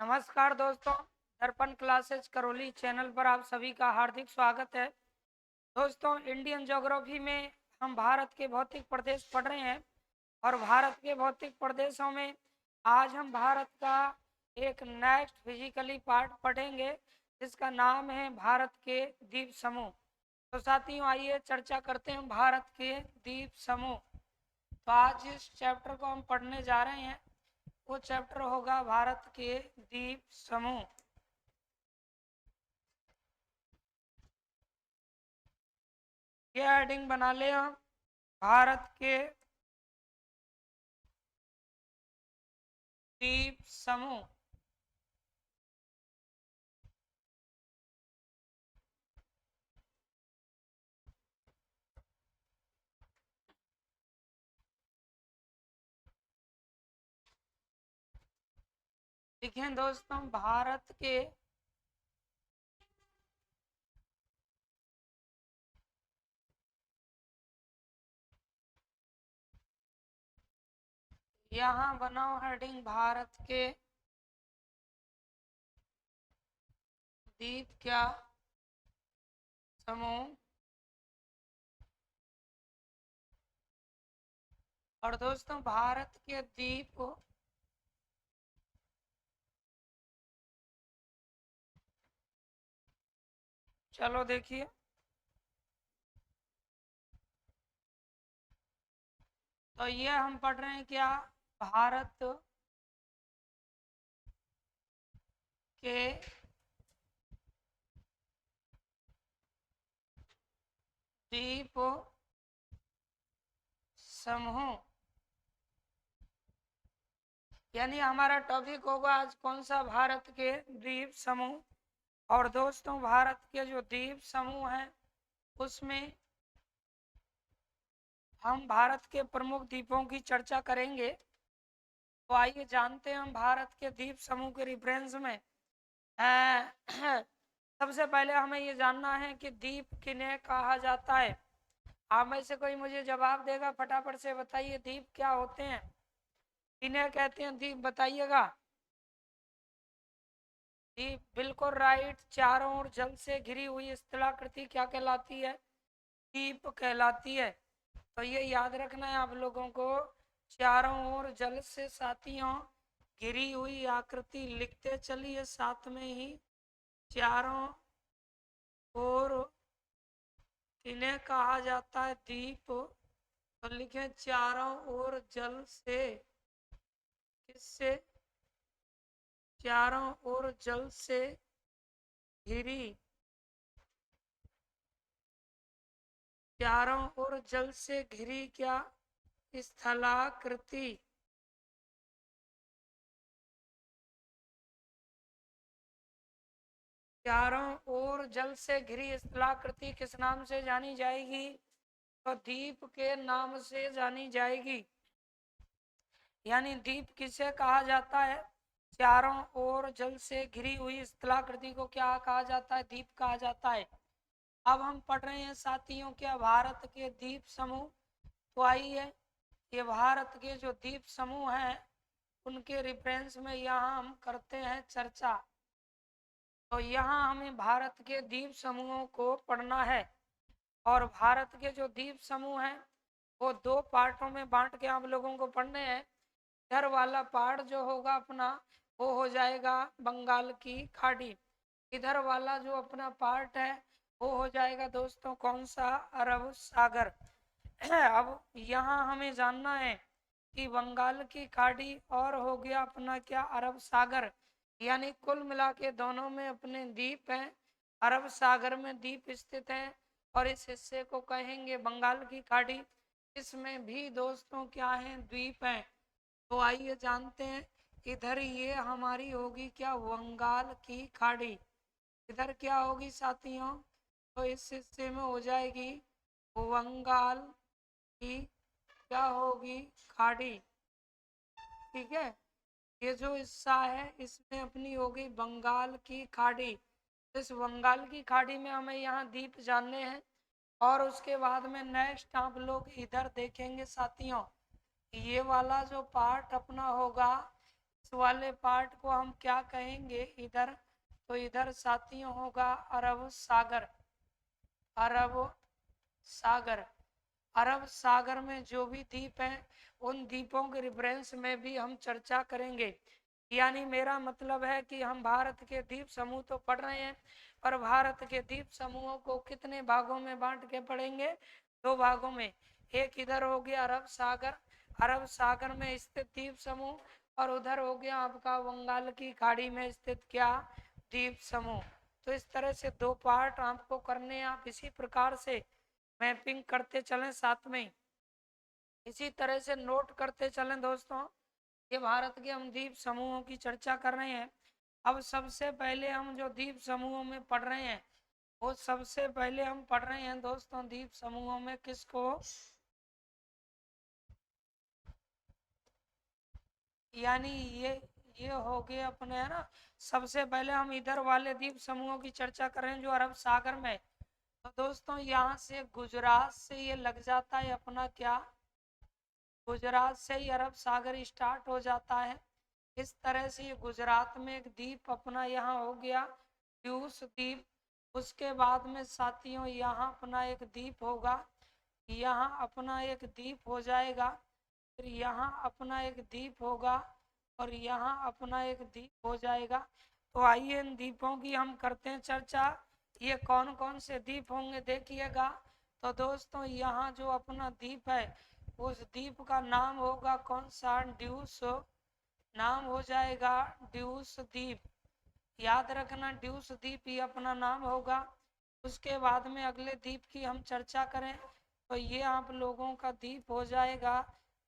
नमस्कार दोस्तों, दर्पण क्लासेस करौली चैनल पर आप सभी का हार्दिक स्वागत है। दोस्तों, इंडियन ज्योग्राफी में हम भारत के भौतिक प्रदेश पढ़ रहे हैं और भारत के भौतिक प्रदेशों में आज हम भारत का एक नेक्स्ट फिजिकली पार्ट पढ़ेंगे जिसका नाम है भारत के द्वीप समूह। तो साथियों, आइए चर्चा करते हैं भारत के द्वीप समूह। तो आज इस चैप्टर को हम पढ़ने जा रहे हैं, वो चैप्टर होगा भारत के द्वीप समूह। ये हेडिंग बना ले हम, भारत के द्वीप समूह। देखें दोस्तों, भारत के यहाँ बनाओ हेडिंग, भारत के द्वीप क्या समूह। और दोस्तों, भारत के द्वीप चलो देखिए, तो ये हम पढ़ रहे हैं क्या, भारत के द्वीप समूह। यानी हमारा टॉपिक होगा आज कौन सा, भारत के द्वीप समूह। और दोस्तों, भारत के जो द्वीप समूह हैं उसमें हम भारत के प्रमुख द्वीपों की चर्चा करेंगे। तो आइए जानते हैं हम भारत के द्वीप समूह के रेफरेंस में। सबसे पहले हमें ये जानना है कि द्वीप किन्हें कहा जाता है। आप में से कोई मुझे जवाब देगा, फटाफट से बताइए, द्वीप क्या होते हैं, किन्हें कहते हैं द्वीप, बताइएगा। द्वीप, बिल्कुल राइट। चारों ओर जल से घिरी हुई स्थलाकृति क्या कहलाती है, द्वीप कहलाती है। तो ये याद रखना है आप लोगों को, चारों ओर जल से साथियों घिरी हुई आकृति, लिखते चलिए साथ में ही, चारों ओर किन्हें कहा जाता है, द्वीप। तो लिखें, चारों ओर जल से, किससे, चारों ओर जल से घिरी, चारों ओर जल से घिरी क्या, स्थलाकृति। चारों ओर जल से घिरी स्थलाकृति किस नाम से जानी जाएगी, तो द्वीप के नाम से जानी जाएगी। यानी द्वीप किसे कहा जाता है, चारों ओर जल से घिरी हुई स्थलाकृति को क्या कहा जाता है, द्वीप कहा जाता है। अब हम पढ़ रहे हैं साथियों क्या, भारत के द्वीप समूह। तो आइए, ये भारत के जो द्वीप समूह हैं उनके रेफरेंस में यहाँ हम करते हैं चर्चा। तो यहाँ हमें भारत के द्वीप समूहों को पढ़ना है। और भारत के जो द्वीप समूह हैं वो दो पार्टों में बांट के आप लोगों को पढ़ने हैं। इधर वाला पार्ट जो होगा अपना, वो हो जाएगा बंगाल की खाड़ी। इधर वाला जो अपना पार्ट है वो हो जाएगा दोस्तों कौन सा, अरब सागर। अब यहाँ हमें जानना है कि बंगाल की खाड़ी और हो गया अपना क्या, अरब सागर। यानी कुल मिला के दोनों में अपने द्वीप हैं। अरब सागर में द्वीप स्थित है और इस हिस्से को कहेंगे बंगाल की खाड़ी। इसमें भी दोस्तों क्या है, द्वीप हैं। तो आइए जानते हैं, इधर ये हमारी होगी क्या, बंगाल की खाड़ी। इधर क्या होगी साथियों, तो इस हिस्से में हो जाएगी बंगाल की क्या होगी, खाड़ी। ठीक है, ये जो हिस्सा है इसमें अपनी होगी बंगाल की खाड़ी। इस बंगाल की खाड़ी में हमें यहाँ द्वीप जानने हैं। और उसके बाद में नेक्स्ट आप लोग इधर देखेंगे साथियों, ये वाला जो पार्ट अपना होगा वाले पार्ट को हम क्या कहेंगे इधर, तो इधर साथियों होगा अरब सागर। अरब सागर, अरब सागर में जो भी द्वीप हैं उन द्वीपों के रेफरेंस में भी हम चर्चा करेंगे। यानी मेरा मतलब है कि हम भारत के द्वीप समूह तो पढ़ रहे हैं, पर भारत के द्वीप समूहों को कितने भागों में बांट के पढ़ेंगे, दो भागों में। एक इधर हो गया अरब सागर, अरब सागर में स्थित द्वीप समूह, और उधर हो गया आपका बंगाल की खाड़ी में स्थित क्या, द्वीप समूह। तो इस तरह से दो पार्ट आपको करने हैं, आप इसी प्रकार से मैपिंग करते चलें साथ में, इसी तरह से नोट करते चलें दोस्तों। ये भारत के हम द्वीप समूहों की चर्चा कर रहे हैं। अब सबसे पहले हम जो द्वीप समूहों में पढ़ रहे हैं, वो सबसे पहले हम पढ़ रहे हैं दोस्तों द्वीप समूहों में किसको, यानी ये हो गए अपने, है ना। सबसे पहले हम इधर वाले द्वीप समूहों की चर्चा कर रहे हैं जो अरब सागर में। तो दोस्तों यहाँ से गुजरात से ये लग जाता है अपना क्या, गुजरात से ही अरब सागर स्टार्ट हो जाता है। इस तरह से ये गुजरात में एक द्वीप अपना यहाँ हो गया ट्यूस द्वीप। उसके बाद में साथियों यहाँ अपना एक द्वीप होगा, यहाँ अपना एक द्वीप हो जाएगा, फिर यहाँ अपना एक द्वीप होगा, और यहाँ अपना एक द्वीप हो जाएगा। तो आइए इन द्वीपों की हम करते हैं चर्चा। ये कौन कौन से द्वीप होंगे देखिएगा। तो दोस्तों यहाँ जो अपना द्वीप है उस द्वीप का नाम होगा कौन सा, ड्यूस, नाम हो जाएगा ड्यूस द्वीप। याद रखना ड्यूस द्वीप ही अपना नाम होगा। उसके बाद में अगले द्वीप की हम चर्चा करें तो ये आप लोगों का द्वीप हो जाएगा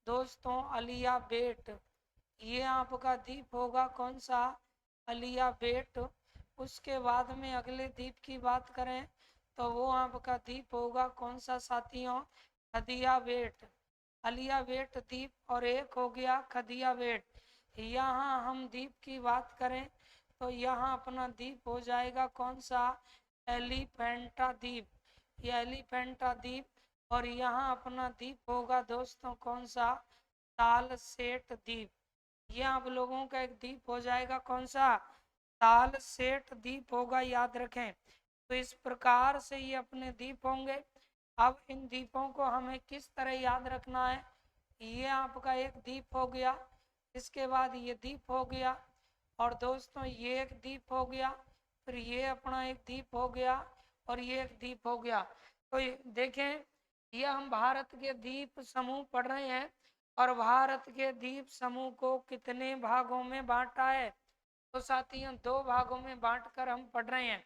दोस्तों अलिया बेट। ये आपका द्वीप होगा कौन सा, अलिया बेट। उसके बाद में अगले द्वीप की बात करें तो वो आपका द्वीप होगा कौन सा साथियों, खदिया बेट, अलिया बेट द्वीप। और एक हो गया खदिया बेट। यहाँ हम द्वीप की बात करें तो यहाँ अपना द्वीप हो जाएगा कौन सा, एलिफेंटा द्वीप, ये एलिफेंटा द्वीप। और यहाँ अपना द्वीप होगा दोस्तों कौन सा, ताल सेट द्वीप। ये आप लोगों का एक द्वीप हो जाएगा कौन सा, ताल सेट द्वीप होगा, याद रखें। तो इस प्रकार से ये अपने द्वीप होंगे। अब इन द्वीपों को हमें किस तरह याद रखना है, ये आपका एक द्वीप हो गया, इसके बाद ये द्वीप हो गया, और दोस्तों ये एक द्वीप हो गया, फिर ये अपना एक द्वीप हो गया, और ये एक द्वीप हो गया। तो देखें ये हम भारत के द्वीप समूह पढ़ रहे हैं, और भारत के द्वीप समूह को कितने भागों में बांटा है, तो साथियों दो भागों में बांटकर हम पढ़ रहे हैं।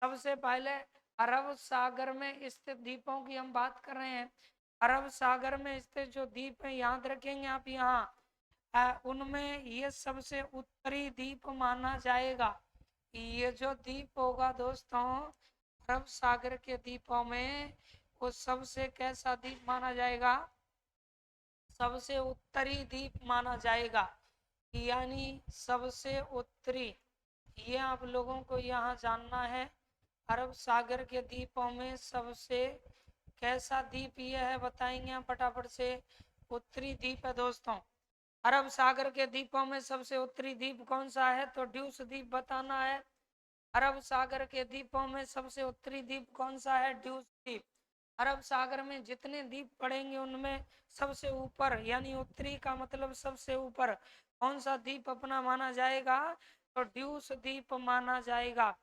सबसे पहले अरब सागर में स्थित द्वीपों की हम बात कर रहे हैं। अरब सागर में स्थित जो द्वीप है याद रखेंगे आप, यहाँ उनमें ये सबसे उत्तरी द्वीप माना जाएगा। ये जो द्वीप होगा दोस्तों अरब सागर के द्वीपों में, वो सबसे कैसा द्वीप माना जाएगा, सबसे उत्तरी द्वीप माना जाएगा, यानी सबसे उत्तरी। ये आप लोगों को यहाँ जानना है। अरब सागर के द्वीपों में सबसे कैसा द्वीप यह है बताएंगे हम फटाफट से, उत्तरी द्वीप है दोस्तों। अरब सागर के द्वीपों में सबसे उत्तरी द्वीप कौन सा है, तो ड्यूस द्वीप बताना है। अरब सागर के द्वीपों में सबसे उत्तरी द्वीप कौन सा है, ड्यूस द्वीप। अरब सागर में जितने द्वीप पड़ेंगे उनमें सबसे ऊपर, यानी उत्तरी का मतलब सबसे ऊपर, कौन सा द्वीप अपना माना जाएगा, तो ड्यूस द्वीप माना जाएगा।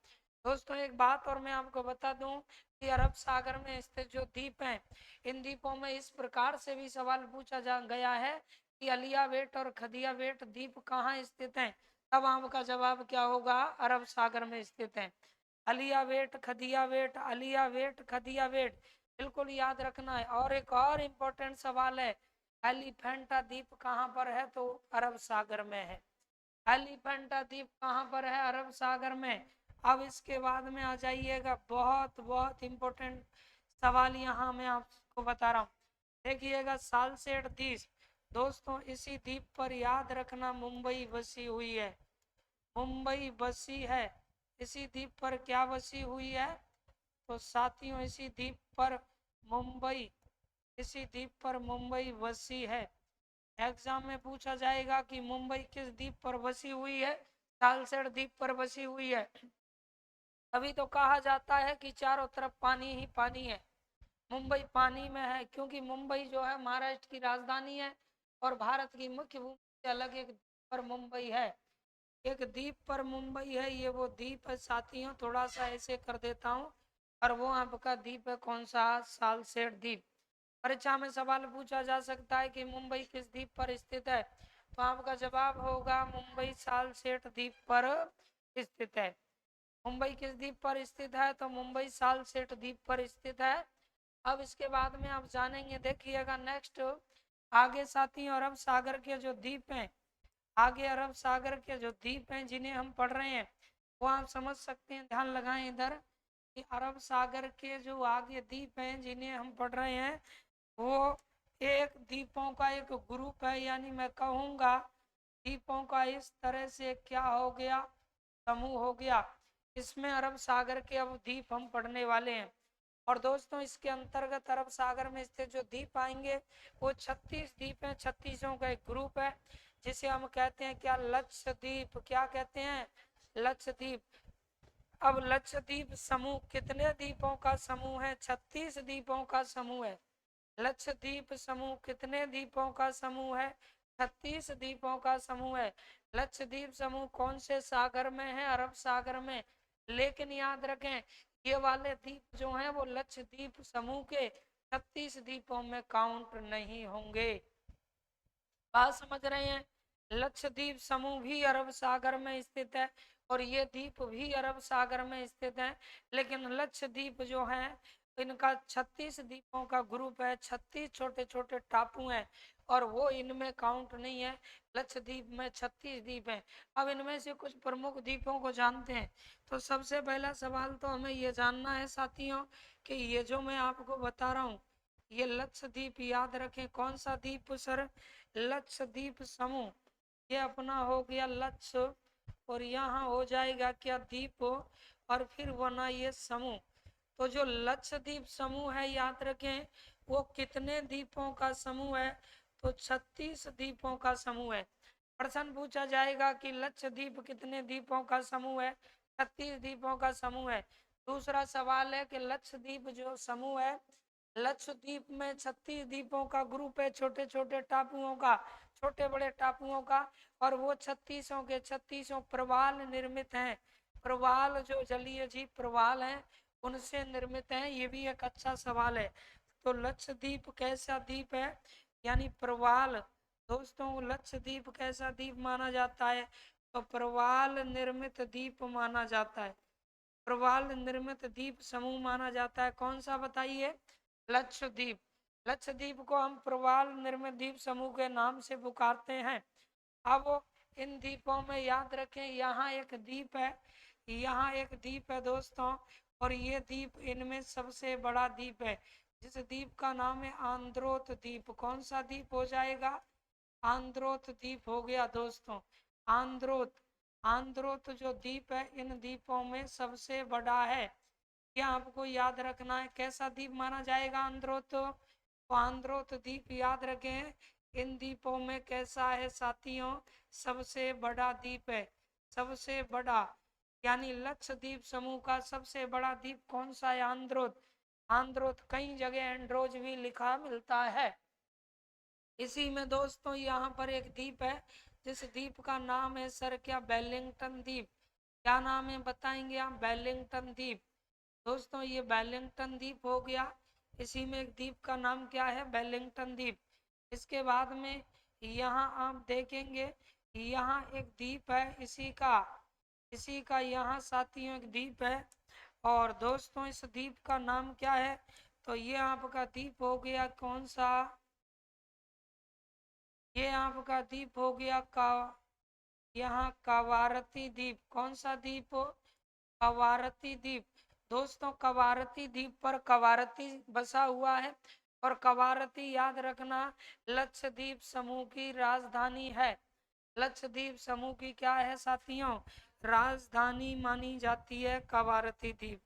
दोस्तों एक बात और मैं आपको बता दूं कि अरब सागर में स्थित जो द्वीप हैं, इन द्वीपों में इस प्रकार से भी सवाल पूछा जा गया है कि अलिया बेट और खदिया बेट द्वीप कहाँ स्थित हैं, तब आपका जवाब क्या होगा, अरब सागर में स्थित है। अलिया बेट, खदिया बेट, अलिया बेट, खदिया बेट, बिल्कुल याद रखना है। और एक और इम्पोर्टेंट सवाल है, एलिफेंटा द्वीप कहाँ पर है, तो अरब सागर में है। एलिफेंटा द्वीप कहाँ पर है, अरब सागर में। अब इसके बाद में आ जाइएगा, बहुत बहुत इम्पोर्टेंट सवाल यहाँ मैं आपको बता रहा हूँ। देखिएगा सालसेट द्वीप, दोस्तों इसी द्वीप पर याद रखना मुंबई बसी हुई है, मुंबई बसी है। इसी द्वीप पर क्या बसी हुई है, तो साथियों इसी द्वीप पर मुंबई, इसी द्वीप पर मुंबई बसी है एग्जाम में पूछा जाएगा कि मुंबई किस द्वीप पर बसी हुई है, सालसेट द्वीप पर बसी हुई है। अभी तो कहा जाता है कि चारों तरफ पानी ही पानी है, मुंबई पानी में है, क्योंकि मुंबई जो है महाराष्ट्र की राजधानी है और भारत की मुख्य भूमि से अलग एक द्वीप पर मुंबई है। एक द्वीप पर मुंबई है, ये वो द्वीप है साथियों, थोड़ा सा ऐसे कर देता हूँ। और वो आपका द्वीप है कौन सा, सालसेट द्वीप। परीक्षा में सवाल पूछा जा सकता है कि मुंबई किस द्वीप पर स्थित है, तो आपका जवाब होगा मुंबई सालसेट द्वीप पर स्थित है। मुंबई किस द्वीप पर स्थित है, तो मुंबई सालसेट द्वीप पर स्थित है। अब इसके बाद में आप जानेंगे, देखिएगा नेक्स्ट आगे साथियों, अरब सागर के जो द्वीप हैं, आगे अरब सागर के जो द्वीप हैं जिन्हें हम पढ़ रहे हैं, वो आप समझ सकते हैं। ध्यान लगाएं इधर कि अरब सागर के जो आगे द्वीप हैं जिन्हें हम पढ़ रहे हैं, वो एक द्वीपों का एक ग्रुप है, यानी मैं कहूँगा द्वीपों का इस तरह से क्या हो गया, समूह हो गया। इसमें अरब सागर के अब द्वीप हम पढ़ने वाले हैं। और दोस्तों इसके अंतर्गत अरब सागर में स्थित जो द्वीप आएंगे वो 36 द्वीप हैं, 36 का एक ग्रुप है, जिसे हम कहते हैं क्या, लक्षद्वीप। क्या कहते हैं, लक्षद्वीप। अब लक्षद्वीप समूह कितने द्वीपों का समूह है, 36 द्वीपों का समूह है। लक्षद्वीप समूह कितने द्वीपों का समूह है, 36 द्वीपों का समूह है। लक्षद्वीप समूह कौन से सागर में है, अरब सागर में। लेकिन याद रखें ये वाले द्वीप जो हैं वो लक्षद्वीप समूह के 36 द्वीपों में काउंट नहीं होंगे। बात समझ रहे हैं, लक्षद्वीप समूह भी अरब सागर में स्थित है और ये द्वीप भी अरब सागर में स्थित है। लेकिन लक्षद्वीप जो है इनका 36 द्वीपों का ग्रुप है, 36 छोटे छोटे टापू हैं और वो इनमें काउंट नहीं है। लक्षद्वीप में 36 द्वीप हैं। अब इनमें से कुछ प्रमुख द्वीपों को जानते हैं। तो सबसे पहला सवाल तो हमें ये जानना है साथियों कि ये जो मैं आपको बता रहा हूँ ये लक्षद्वीप, याद रखें कौन सा द्वीप सर, लक्षद्वीप समूह। ये अपना हो गया लक्ष्य और यहाँ हो जाएगा क्या, द्वीप, और फिर बना ये समूह। तो जो लक्षद्वीप समूह है याद रखें वो कितने द्वीपों का समूह है, तो 36 द्वीपों का समूह है। प्रश्न पूछा जाएगा कि लक्षद्वीप कितने द्वीपों का समूह है, 36 द्वीपों का समूह है। दूसरा सवाल है कि लक्षद्वीप जो समूह है, लक्षद्वीप में 36 द्वीपों का ग्रुप है, छोटे छोटे टापुओं का, छोटे बड़े टापुओं का, और वो 36 के 36 प्रवाल निर्मित हैं। प्रवाल जो जलीय जीव प्रवाल हैं उनसे निर्मित हैं। ये भी एक अच्छा सवाल है। तो लक्षद्वीप कैसा द्वीप है, यानी प्रवाल। दोस्तों लक्षद्वीप कैसा द्वीप माना जाता है, तो प्रवाल निर्मित द्वीप माना जाता है। प्रवाल निर्मित द्वीप समूह माना जाता है। कौन सा बताइए, लक्षद्वीप। लक्षद्वीप को हम प्रवाल निर्मित द्वीप समूह के नाम से पुकारते हैं। अब इन द्वीपों में याद रखें यहाँ एक द्वीप है, यहाँ एक द्वीप है दोस्तों, और ये द्वीप इनमें सबसे बड़ा द्वीप है, जिस द्वीप का नाम है आंद्रोथ द्वीप। कौन सा द्वीप हो जाएगा, आंद्रोथ द्वीप हो गया दोस्तों। आंद्रोथ, आंद्रोथ जो द्वीप है इन द्वीपों में सबसे बड़ा है। क्या आपको याद रखना है कैसा द्वीप माना जाएगा आंद्रोथ, तो आंद्रोथ द्वीप याद रखें इन द्वीपों में कैसा है साथियों, सबसे बड़ा द्वीप है, सबसे बड़ा। यानी लक्षद्वीप समूह का सबसे बड़ा द्वीप कौन सा है, आंद्रोथ। आंद्रोथ, कई जगह एंड्रोज भी लिखा मिलता है। इसी में दोस्तों यहाँ पर एक द्वीप है जिस द्वीप का नाम है सर क्या, वेलिंगटन द्वीप। क्या नाम है बताएंगे आप, वेलिंगटन द्वीप। दोस्तों ये वेलिंगटन द्वीप हो गया। इसी में एक द्वीप का नाम क्या है, वेलिंगटन द्वीप। इसके बाद में यहाँ आप देखेंगे यहाँ एक द्वीप है इसी का यहाँ साथियों एक द्वीप है। और दोस्तों इस द्वीप का नाम क्या है, तो ये आपका द्वीप हो गया कौन सा, ये आपका द्वीप हो गया का, यहाँ कवारती द्वीप। कौन सा द्वीप, कवारती द्वीप। दोस्तों कवारती द्वीप पर कवारती बसा हुआ है, और कवारती याद रखना लक्षद्वीप समूह की राजधानी है। लक्षद्वीप समूह की क्या है साथियों, राजधानी मानी जाती है कवारती द्वीप।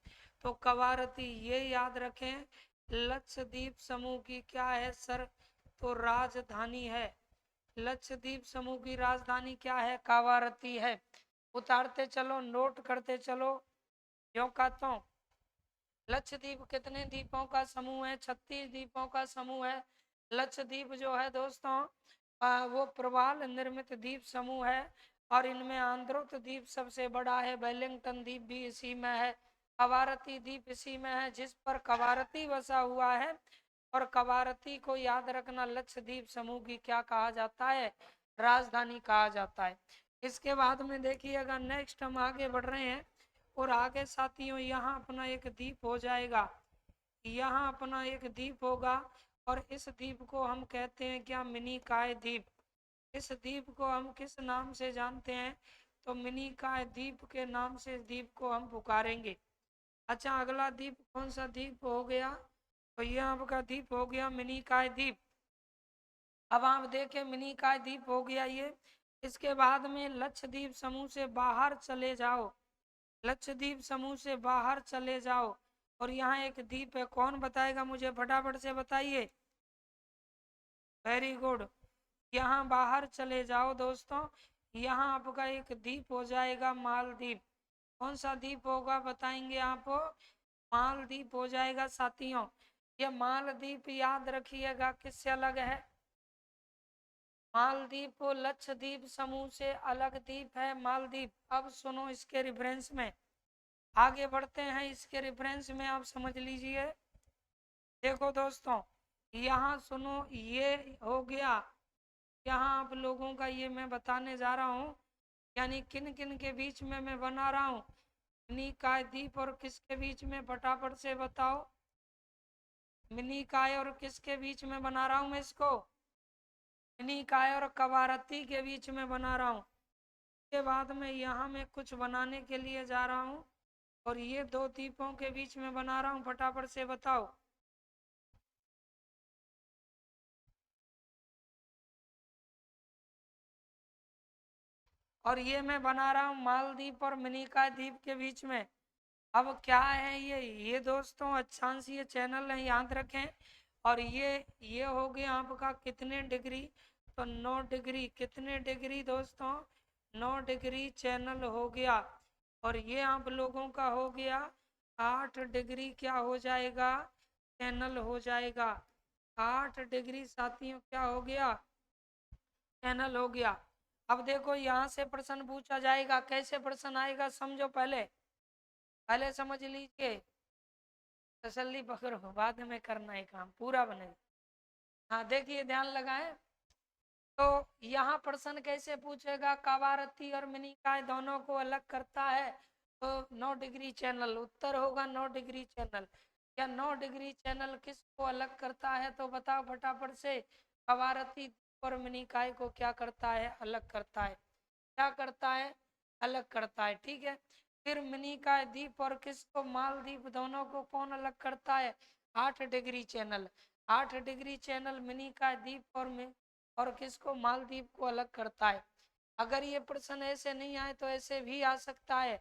तो कवारती ये याद रखें लक्षद्वीप समूह की क्या है सर, तो राजधानी है। लक्षद्वीप समूह की राजधानी क्या है? कावारती है। उतारते चलो, नोट करते चलो। जो कहता हूँ, लक्षद्वीप कितने द्वीपों का समूह है? 36 द्वीपों का समूह है। लक्षद्वीप जो है दोस्तों वो प्रवाल निर्मित द्वीप समूह है और इनमें आंद्रोथ द्वीप सबसे बड़ा है। वेलिंगटन द्वीप भी इसी में है। कवारती द्वीप इसी में है, जिस पर कवारती बसा हुआ है। और कवारती को याद रखना, लक्षद्वीप समूह की क्या कहा जाता है? राजधानी कहा जाता है। इसके बाद में देखिएगा, नेक्स्ट हम आगे बढ़ रहे हैं और आगे साथियों यहाँ अपना एक द्वीप हो जाएगा। यहाँ अपना एक द्वीप होगा और इस द्वीप को हम कहते हैं क्या? मिनिकॉय द्वीप। इस द्वीप को हम किस नाम से जानते हैं? तो मिनिकॉय द्वीप के नाम से इस द्वीप को हम पुकारेंगे। अच्छा, अगला द्वीप कौन सा द्वीप हो गया? तो ये आपका द्वीप हो गया मिनिकॉय द्वीप। अब आप देखें, मिनिकॉय द्वीप हो गया ये। इसके बाद में लक्षद्वीप समूह से बाहर चले जाओ। लक्षद्वीप समूह से बाहर चले जाओ और यहाँ एक द्वीप है। कौन बताएगा मुझे? फटाफट से बताइए। Very good. यहाँ बाहर चले जाओ दोस्तों। यहाँ आपका एक द्वीप हो जाएगा मालदीव। कौन सा द्वीप होगा बताएंगे आप? मालदीव हो जाएगा साथियों। ये मालदीव याद रखिएगा किससे अलग है? मालदीव लक्षद्वीप समूह से अलग द्वीप है मालदीव। अब सुनो इसके रेफरेंस में, आगे बढ़ते हैं। इसके रेफरेंस में आप समझ लीजिए। देखो दोस्तों, यहाँ सुनो, ये हो गया। यहाँ आप लोगों का ये मैं बताने जा रहा हूँ, यानी किन किन के बीच में मैं बना रहा हूँ। मिनिकॉय द्वीप और किसके बीच में? फटाफट से बताओ। मिनिकॉय और किसके बीच में बना रहा हूँ मैं इसको? मिनिकॉय और कवारती के बीच में बना रहा हूँ। के बाद में यहाँ मैं कुछ बनाने के लिए जा रहा हूँ और ये दो द्वीपों के बीच में बना रहा हूँ। फटाफट से बताओ। और ये मैं बना रहा हूँ मालदीव और मिनिकॉय द्वीप के बीच में। अब क्या है ये दोस्तों, अच्छा से ये चैनल है, याद रखें। और ये हो गया आपका कितने डिग्री? तो 9 डिग्री। कितने डिग्री दोस्तों? 9 डिग्री चैनल हो गया। और ये आप लोगों का हो गया 8 डिग्री। क्या हो जाएगा? चैनल हो जाएगा 8 डिग्री साथियों। क्या हो गया? चैनल हो गया। अब देखो, यहाँ से प्रश्न पूछा जाएगा। कैसे प्रश्न आएगा समझो, पहले पहले समझ लीजिए। तसल्ली पकड़ो, बाद में करना है काम, पूरा बनेगा। हाँ देखिए, ध्यान लगाएं। तो यहाँ प्रश्न कैसे पूछेगा? कवारती और मिनिकॉय दोनों को अलग करता है तो 9 डिग्री चैनल। उत्तर होगा 9 डिग्री चैनल। या 9 डिग्री चैनल किसको अलग करता है? तो बताओ फटाफट से। कवारती और मिनिकॉय को क्या करता है? अलग करता है। क्या करता है? अलग करता है। ठीक है। फिर मिनिकॉय द्वीप और किसको? मालदीव, दोनों को कौन अलग करता है? 8 degree channel. 8 degree channel Minicoy द्वीप और किसको? मालदीव को अलग करता है। अगर ये प्रश्न ऐसे नहीं आए तो ऐसे भी आ सकता है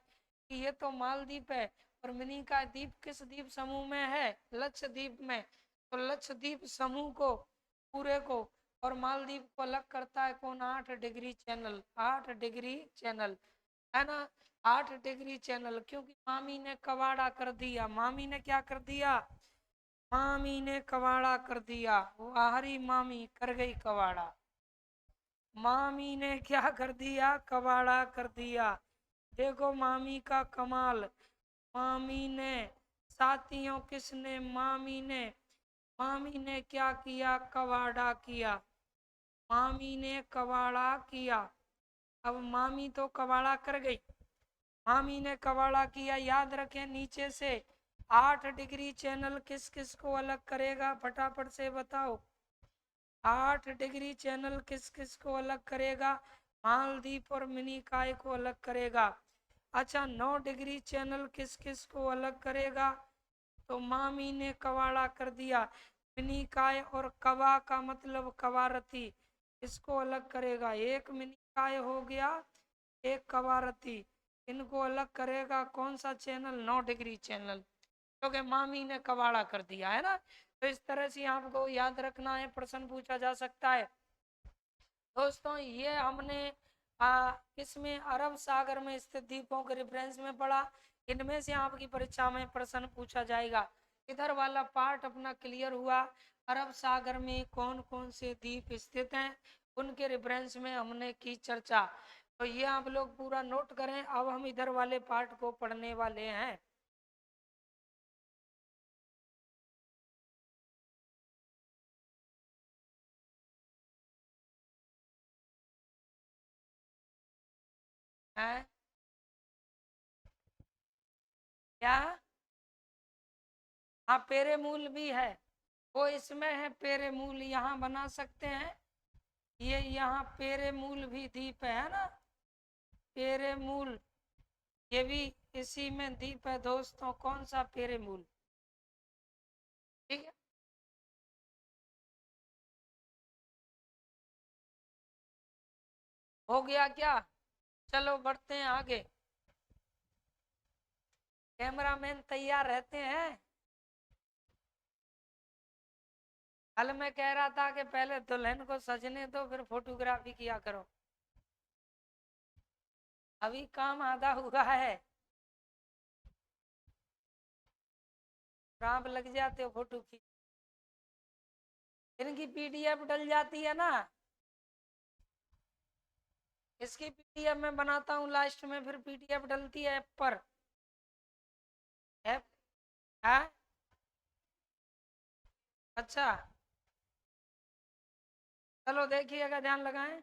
कि ये तो मालदीव है और मिनिकॉय द्वीप किस द्वीप समूह में है? लक्षद्वीप में। तो लक्षद्वीप समूह को पूरे को और मालदीव को अलग करता है कौन? 8 डिग्री चैनल। 8 डिग्री चैनल है ना? 8 डिग्री चैनल, क्योंकि मामी ने कवाड़ा कर दिया। मामी ने क्या कर दिया? मामी ने कवाड़ा कर दिया। वो आहरी मामी कर गई कवाड़ा। मामी ने क्या कर दिया? कवाड़ा कर दिया। देखो मामी का कमाल। मामी ने साथियों, किसने? मामी ने। मामी ने क्या किया? कवाड़ा किया। मामी ने कवाड़ा किया। अब मामी तो कवाड़ा कर गई। मामी ने कवाड़ा किया। याद रखें, नीचे से 8 डिग्री चैनल किस किस को अलग करेगा? फटाफट से बताओ। 8 डिग्री चैनल किस किस को अलग करेगा? मालदीव और मिनिकॉय को अलग करेगा। अच्छा, 9 डिग्री चैनल किस किस को अलग करेगा? तो मामी ने कवाड़ा कर दिया। मिनिकॉय और कवा का मतलब कवारती, इसको अलग करेगा। एक मिनिकॉय हो गया, एक कवारती। इनको अलग करेगा कौन सा चैनल? 9 डिग्री चैनल, क्योंकि मामी ने कवाड़ा कर दिया है ना। तो इस तरह से आपको याद रखना है, प्रश्न पूछा जा सकता है। दोस्तों ये हमने किसमें, अरब सागर में स्थित द्वीपों के रेफरेंस में पढ़ा। इनमें से आपकी परीक्षा में प्रश्न पूछा जाएगा। इधर वाला पार्ट अपना क्लियर हुआ। अरब सागर में कौन कौन से द्वीप स्थित हैं, उनके रेफरेंस में हमने की चर्चा। तो ये आप लोग पूरा नोट करें। अब हम इधर वाले पार्ट को पढ़ने वाले हैं। हैं क्या? हाँ, पेरेमूल भी है, वो इसमें है। पेरेमूल यहाँ बना सकते हैं। ये यहाँ पेरेमूल भी द्वीप है ना, पेरेमूल, ये भी इसी में द्वीप है दोस्तों। कौन सा? पेरेमूल। ठीक है, हो गया क्या? चलो बढ़ते हैं आगे। कैमरामैन तैयार रहते हैं। कल मैं कह रहा था कि पहले दुल्हन को सजने दो, फिर फोटोग्राफी किया करो। अभी काम आधा हुआ है, आप लग जाते हो फोटो खींच। इनकी पीडीएफ डल जाती है ना, इसकी पीडीएफ में बनाता हूँ लास्ट में, फिर पीडीएफ डलती है ऐप पर। ऐप है? अच्छा, चलो देखिएगा, ध्यान लगाएं,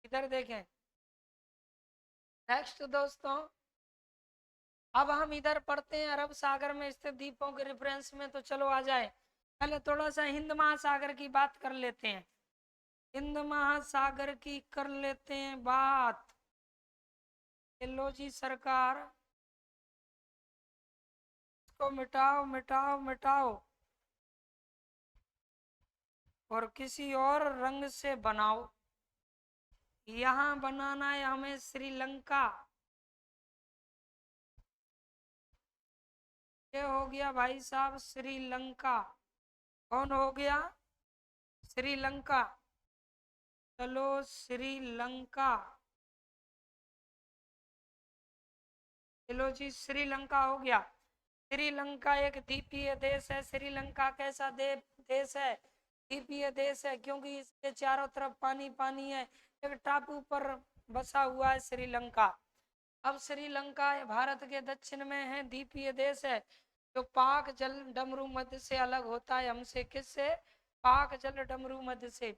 इधर देखें। नेक्स्ट दोस्तों, अब हम इधर पढ़ते हैं अरब सागर में स्थित द्वीपों के रेफरेंस में। तो चलो आ जाए, पहले थोड़ा सा हिंद महासागर की बात कर लेते हैं। हिंद महासागर की कर लेते हैं बात। लो जी सरकार, इसको मिटाओ मिटाओ मिटाओ और किसी और रंग से बनाओ। यहाँ बनाना है हमें श्रीलंका। ये हो गया भाई साहब श्रीलंका। कौन हो गया? श्रीलंका। चलो श्रीलंका, चलो जी श्रीलंका हो गया। श्रीलंका एक द्वीपीय देश है। श्रीलंका कैसा देश है? द्वीपीय देश है, क्योंकि इसके चारों तरफ पानी पानी है। एक टापू पर बसा हुआ है श्रीलंका। अब श्रीलंका भारत के दक्षिण में है, द्वीपीय देश है, जो पाक जल डमरू मध्य से अलग होता है हमसे। किससे? पाक जल डमरू मध्य से।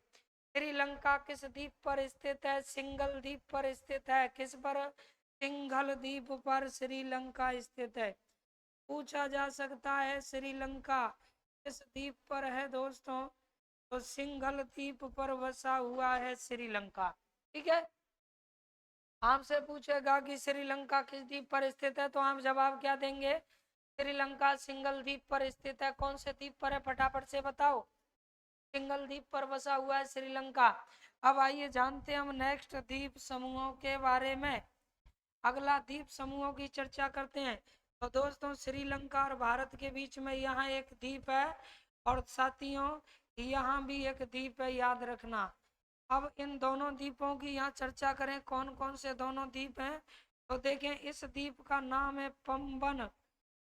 श्रीलंका किस द्वीप पर स्थित है? सिंगल द्वीप पर स्थित है। किस पर? सिंघल द्वीप पर श्रीलंका स्थित है। पूछा जा सकता है श्रीलंका किस द्वीप पर है दोस्तों? तो सिंघल द्वीप पर बसा हुआ है श्रीलंका। ठीक है, आपसे पूछेगा कि श्रीलंका किस द्वीप पर स्थित है, तो आप जवाब क्या देंगे? श्रीलंका सिंगल द्वीप पर स्थित है। कौन से द्वीप पर है, फटाफट से बताओ। सिंगल द्वीप पर बसा हुआ है श्रीलंका। अब आइए जानते हैं हम नेक्स्ट द्वीप समूहों के बारे में। अगला द्वीप समूहों की चर्चा करते हैं। तो दोस्तों श्रीलंका और भारत के बीच में यहाँ एक द्वीप है, और साथियों यहाँ भी एक द्वीप है, याद रखना। अब इन दोनों द्वीपों की यहाँ चर्चा करें, कौन कौन से दोनों द्वीप हैं। तो देखें, इस द्वीप का नाम है पम्बन।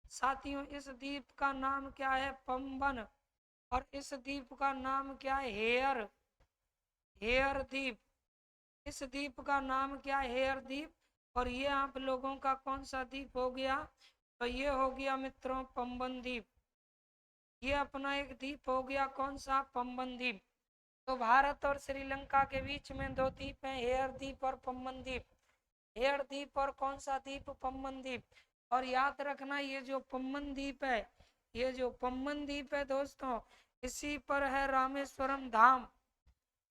साथियों इस द्वीप का नाम क्या है? पम्बन। और इस द्वीप का नाम क्या है? हेयर, हेयर द्वीप। इस द्वीप का नाम क्या है? हेयर द्वीप। और ये आप लोगों का कौन सा द्वीप हो गया? तो ये हो गया मित्रों पम्बन द्वीप। ये अपना एक द्वीप हो गया, कौन सा? पम्बन द्वीप। तो भारत और श्रीलंका के बीच में दो द्वीप हैं, हेयर द्वीप और पम्बन द्वीप। हेयर द्वीप और कौन सा द्वीप? पम्बन द्वीप। और याद रखना, ये जो पम्बन द्वीप है, ये जो पम्बन द्वीप है दोस्तों, इसी पर है रामेश्वरम धाम।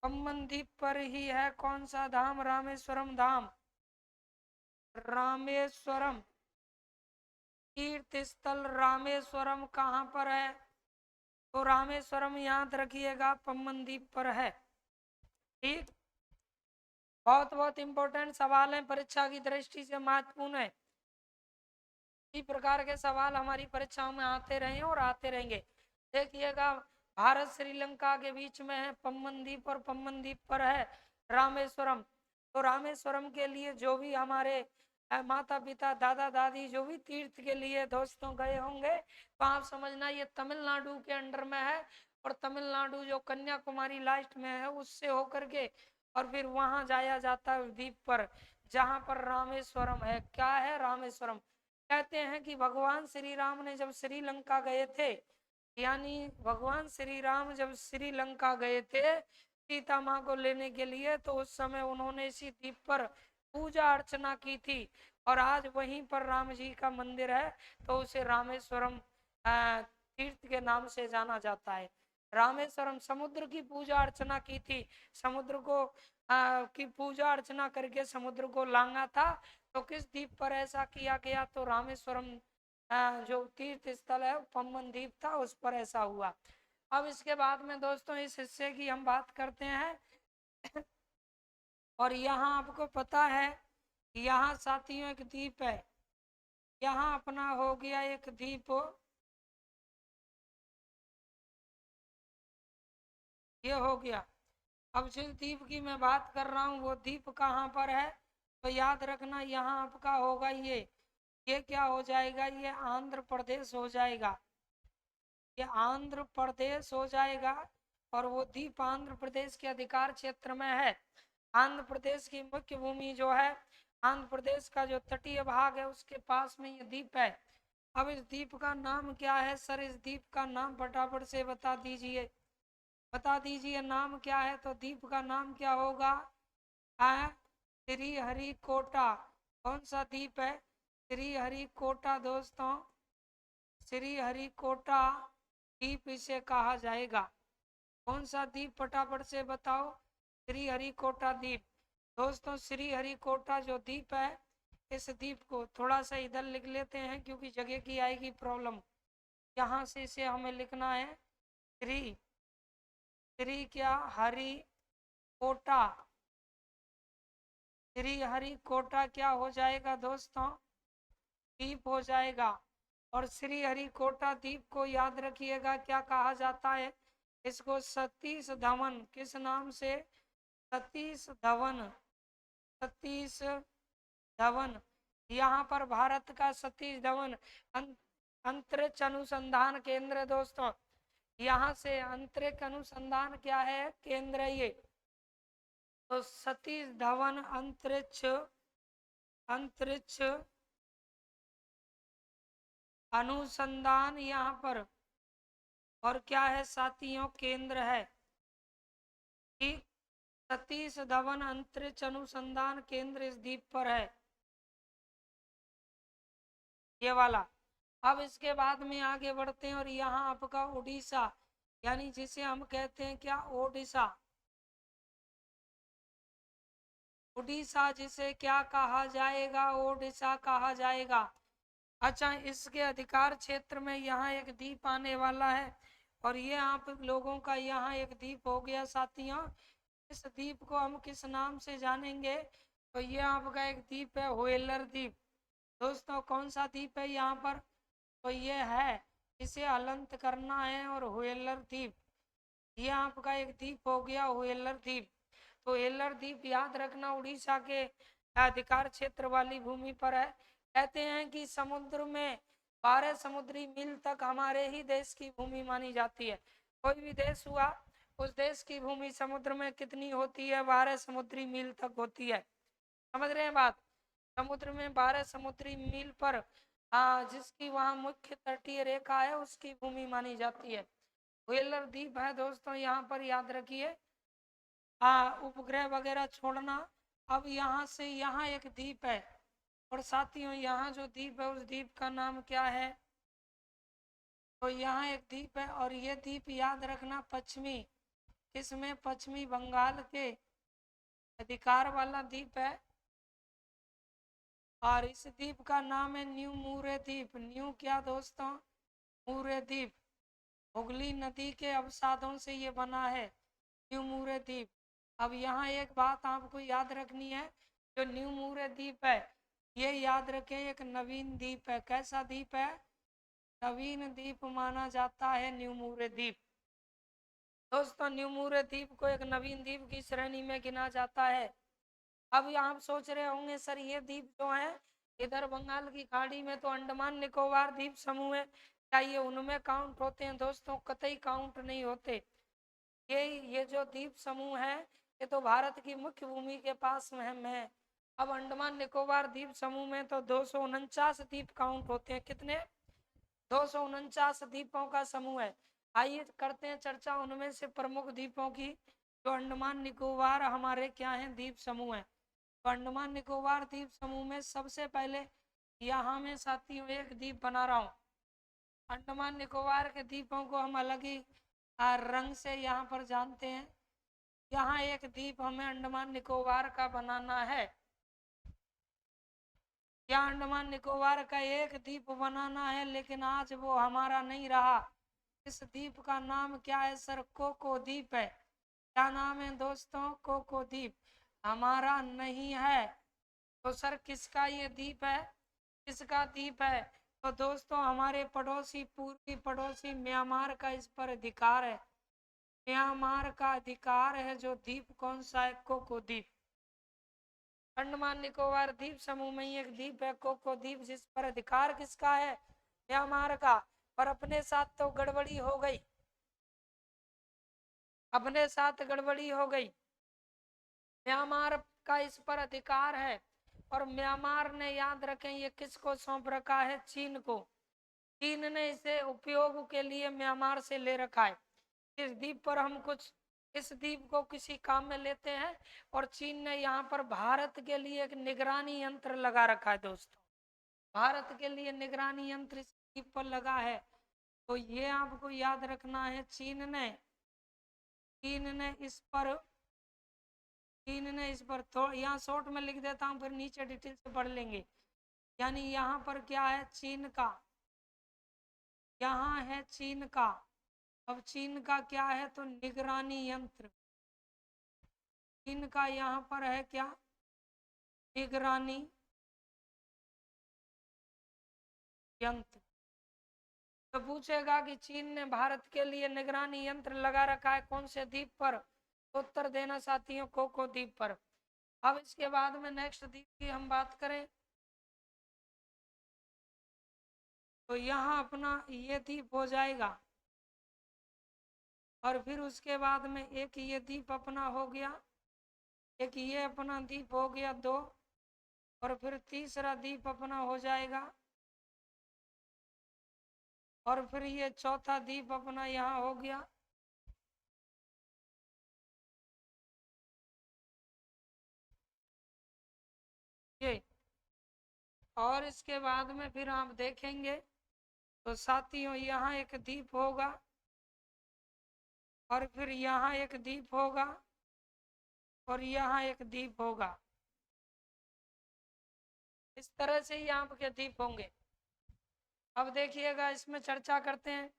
पम्बन द्वीप पर ही है कौन सा धाम? रामेश्वरम धाम। रामेश्वरम तीर्थ स्थल रामेश्वरम कहाँ पर है? तो रामेश्वरम याद रखिएगा पम्बन द्वीप पर है। ठीक, बहुत बहुत इंपॉर्टेंट सवाल है, परीक्षा की दृष्टि से महत्वपूर्ण है। इसी प्रकार के सवाल हमारी परीक्षाओं में आते रहे और आते रहेंगे। देखिएगा, भारत श्रीलंका के बीच में है पम्बन द्वीप, और पम्बन द्वीप पर है रामेश्वरम। तो रामेश्वरम के लिए जो भी हमारे माता पिता दादा दादी जो भी तीर्थ के लिए दोस्तों गए होंगे, तो आप समझना ये तमिलनाडु के अंडर में है। और तमिलनाडु जो कन्याकुमारी लास्ट में है उससे होकर के और फिर वहां जाया जाता है द्वीप पर, जहां पर रामेश्वरम है। क्या है रामेश्वरम? कहते हैं कि भगवान श्री राम ने जब श्रीलंका गए थे, यानी भगवान श्री राम जब श्रीलंका गए थे सीता माँ को लेने के लिए, तो उस समय उन्होंने इसी द्वीप पर पूजा अर्चना की थी। और आज वहीं पर राम जी का मंदिर है, तो उसे रामेश्वरम तीर्थ के नाम से जाना जाता है। रामेश्वरम समुद्र की पूजा अर्चना की थी, समुद्र को की पूजा अर्चना करके समुद्र को लांगा था। तो किस द्वीप पर ऐसा किया गया? तो रामेश्वरम जो तीर्थ स्थल है पम्बन द्वीप था, उस पर ऐसा हुआ। अब इसके बाद में दोस्तों इस हिस्से की हम बात करते हैं। और यहाँ आपको पता है, यहाँ साथियों एक द्वीप है, यहाँ अपना हो गया एक द्वीप, ये हो गया। अब जिस द्वीप की मैं बात कर रहा हूँ वो द्वीप कहाँ पर है? तो याद रखना यहाँ आपका होगा ये क्या हो जाएगा? ये आंध्र प्रदेश हो जाएगा, ये आंध्र प्रदेश हो जाएगा। और वो द्वीप आंध्र प्रदेश के अधिकार क्षेत्र में है। आंध्र प्रदेश की मुख्य भूमि जो है, आंध्र प्रदेश का जो तटीय भाग है उसके पास में ये द्वीप है। अब इस द्वीप का नाम क्या है सर? इस द्वीप का नाम फटाफट से बता दीजिए, बता दीजिए नाम क्या है? तो द्वीप का नाम क्या होगा? श्रीहरिकोटा। कौन सा द्वीप है? श्रीहरिकोटा दोस्तों, श्रीहरिकोटा द्वीप इसे कहा जाएगा। कौन सा द्वीप फटाफट से बताओ? श्रीहरिकोटा द्वीप। दोस्तों श्रीहरिकोटा जो द्वीप है, इस द्वीप को थोड़ा सा इधर लिख लेते हैं क्योंकि जगह की आएगी प्रॉब्लम। यहाँ से इसे हमें लिखना है श्री, श्री क्या? हरि कोटा, श्री हरि कोटा क्या हो जाएगा दोस्तों? द्वीप हो जाएगा। और श्री हरि कोटा द्वीप को याद रखिएगा क्या कहा जाता है? इसको सतीश धवन, किस नाम से? सतीश धवन, सतीश धवन। यहाँ पर भारत का सतीश धवन अंतरिक्ष अनुसंधान केंद्र दोस्तों, यहाँ से अंतरिक्ष अनुसंधान क्या है? केंद्र ये। तो सतीश धवन अंतरिक्ष, अंतरिक्ष अनुसंधान यहाँ पर और क्या है साथियों? केंद्र है। ठीक, सतीश धवन अंतरिक्ष अनुसंधान केंद्र इस द्वीप पर है, ये वाला। अब इसके बाद में आगे बढ़ते हैं और यहाँ आपका उड़ीसा, यानी जिसे हम कहते हैं क्या? ओडिशा। उड़ीसा जिसे क्या कहा जाएगा? ओडिशा कहा जाएगा। अच्छा, इसके अधिकार क्षेत्र में यहाँ एक द्वीप आने वाला है और ये आप लोगों का यहाँ एक द्वीप हो गया साथियों। इस द्वीप को हम किस नाम से जानेंगे? तो ये आपका एक द्वीप है व्हेलर द्वीप। दोस्तों कौन सा द्वीप है यहाँ पर? तो ये है, इसे हलंत करना है और व्हेलर द्वीप, ये आपका एक द्वीप हो गया व्हेलर द्वीप। तो व्हेलर द्वीप याद रखना उड़ीसा के अधिकार क्षेत्र वाली भूमि पर है। कहते हैं कि समुद्र में 12 समुद्री मील तक हमारे ही देश की भूमि मानी जाती है। कोई भी देश हुआ, उस देश की भूमि समुद्र में कितनी होती है? 12 समुद्री मील तक होती है। समझ रहे हैं बात? समुद्र में 12 समुद्री मील पर जिसकी वहाँ मुख्य तटीय रेखा है उसकी भूमि मानी जाती है। व्हेलर द्वीप है दोस्तों, यहाँ पर याद रखिए उपग्रह वगैरह छोड़ना। अब यहाँ से यहाँ एक द्वीप है और साथियों यहाँ जो द्वीप है उस द्वीप का नाम क्या है? तो यहाँ एक द्वीप है और ये द्वीप याद रखना पश्चिमी, किसमें? पश्चिमी बंगाल के अधिकार वाला द्वीप है। और इस द्वीप का नाम है न्यू मूरे द्वीप। न्यू क्या दोस्तों? मूरे द्वीप। हुगली नदी के अवसादों से ये बना है न्यू मूरे द्वीप। अब यहाँ एक बात आपको याद रखनी है, जो न्यू मूरे द्वीप है ये याद रखें एक नवीन द्वीप है। कैसा द्वीप है? नवीन द्वीप माना जाता है न्यू मूरे द्वीप। दोस्तों न्यूमूरे द्वीप को एक नवीन द्वीप की श्रेणी में गिना जाता है। अब आप सोच रहे होंगे सर ये द्वीप जो है इधर बंगाल की खाड़ी में तो अंडमान निकोबार द्वीप समूह है, क्या ये उनमें काउंट होते हैं? दोस्तों कतई काउंट नहीं होते। ये जो द्वीप समूह है ये तो भारत की मुख्य भूमि के पास में है। अब अंडमान निकोबार द्वीप समूह में तो 249 द्वीप काउंट होते हैं। कितने? 249 द्वीपों का समूह है। आइए करते हैं चर्चा उनमें से प्रमुख द्वीपों की, जो अंडमान निकोबार हमारे क्या है द्वीप समूह है। तो अंडमान निकोबार द्वीप समूह में सबसे पहले यहाँ में साथियों एक द्वीप बना रहा हूँ। अंडमान निकोबार के द्वीपों को हम अलग ही रंग से यहाँ पर जानते हैं। यहाँ एक द्वीप हमें अंडमान निकोबार का बनाना है। यहाँ अंडमान निकोबार का एक द्वीप बनाना है, लेकिन आज वो हमारा नहीं रहा। इस द्वीप का नाम क्या है सर? कोको द्वीप है। क्या नाम है दोस्तों? कोको द्वीप हमारा नहीं है। तो सर किसका ये द्वीप है? किसका द्वीप है? तो दोस्तों हमारे पड़ोसी पूर्वी पड़ोसी म्यांमार का इस पर अधिकार है। म्यांमार का अधिकार है जो द्वीप कौन सा है? कोको द्वीप। अंडमान निकोबार द्वीप समूह में एक द्वीप है कोको द्वीप, जिस पर अधिकार किसका है? म्यांमार का। पर अपने साथ तो गड़बड़ी हो गई, अपने साथ गड़बड़ी हो गई। म्यांमार का इस पर अधिकार है और म्यांमार ने, याद रखें, ये किसको सौंप रखा है? चीन को। चीन ने इसे उपयोग के लिए म्यांमार से ले रखा है। इस द्वीप पर हम कुछ, इस द्वीप को किसी काम में लेते हैं और चीन ने यहाँ पर भारत के लिए एक निगरानी यंत्र लगा रखा है। दोस्तों भारत के लिए निगरानी यंत्र इस द्वीप पर लगा है। तो ये आपको याद रखना है, चीन ने इस पर, तो यहाँ शॉर्ट में लिख देता हूँ, फिर नीचे डिटेल से पढ़ लेंगे। यानी यहाँ पर क्या है? चीन का, यहाँ है चीन का। अब चीन का क्या है? तो निगरानी यंत्र। चीन का यहाँ पर है क्या? निगरानी यंत्र। तो पूछेगा कि चीन ने भारत के लिए निगरानी यंत्र लगा रखा है कौन से द्वीप पर? उत्तर देना साथियों, कोको द्वीप पर। अब इसके बाद में नेक्स्ट द्वीप की हम बात करें तो यहाँ अपना ये द्वीप हो जाएगा और फिर उसके बाद में एक ये द्वीप अपना हो गया, एक ये अपना द्वीप हो गया, 2, और फिर तीसरा द्वीप अपना हो जाएगा और फिर ये चौथा द्वीप अपना यहाँ हो गया। ये और इसके बाद में फिर आप देखेंगे तो साथियों यहाँ एक द्वीप होगा और फिर यहाँ एक द्वीप होगा और यहाँ एक द्वीप होगा। इस तरह से ही आपके द्वीप होंगे। अब देखिएगा इसमें चर्चा करते हैं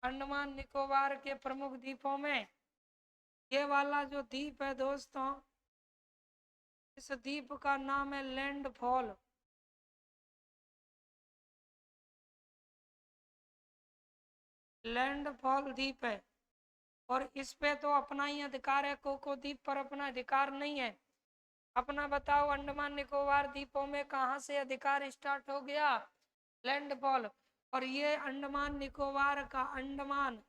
अंडमान निकोबार के प्रमुख द्वीपों में ये वाला जो द्वीप है दोस्तों, इस द्वीप का नाम है लैंडफॉल। लैंडफॉल द्वीप है और इस पे तो अपना ही अधिकार है, कोको द्वीप पर अपना अधिकार नहीं है। अपना बताओ अंडमान निकोबार द्वीपों में कहाँ से अधिकार स्टार्ट हो गया? लैंडफॉल। और ये अंडमान निकोबार का, अंडमान